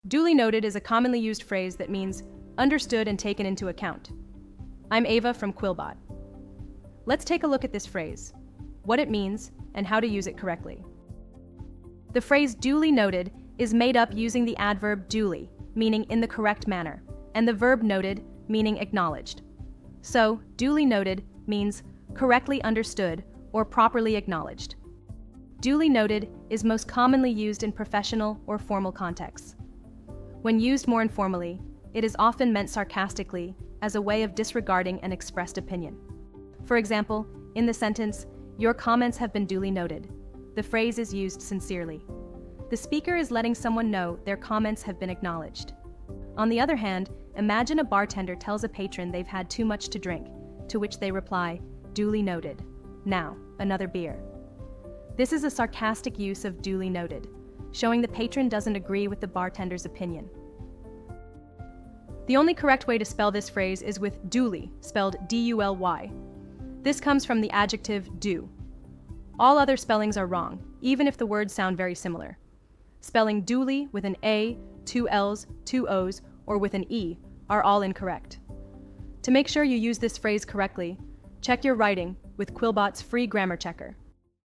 Duly noted is a commonly used phrase that means understood and taken into account. I'm Ava from Quillbot. Let's take a look at this phrase, what it means, and how to use it correctly. The phrase duly noted is made up using the adverb duly, meaning in the correct manner, and the verb noted, meaning acknowledged. So, duly noted means correctly understood or properly acknowledged. Duly noted is most commonly used in professional or formal contexts. When used more informally, it is often meant sarcastically as a way of disregarding an expressed opinion. For example, in the sentence, "Your comments have been duly noted," the phrase is used sincerely. The speaker is letting someone know their comments have been acknowledged. On the other hand, imagine a bartender tells a patron they've had too much to drink, to which they reply, "Duly noted. Now, another beer." This is a sarcastic use of duly noted, showing the patron doesn't agree with the bartender's opinion. The only correct way to spell this phrase is with duly, spelled D-U-L-Y. This comes from the adjective do. All other spellings are wrong, even if the words sound very similar. Spelling duly with an A, two L's, two O's, or with an E are all incorrect. To make sure you use this phrase correctly, check your writing with Quillbot's free grammar checker.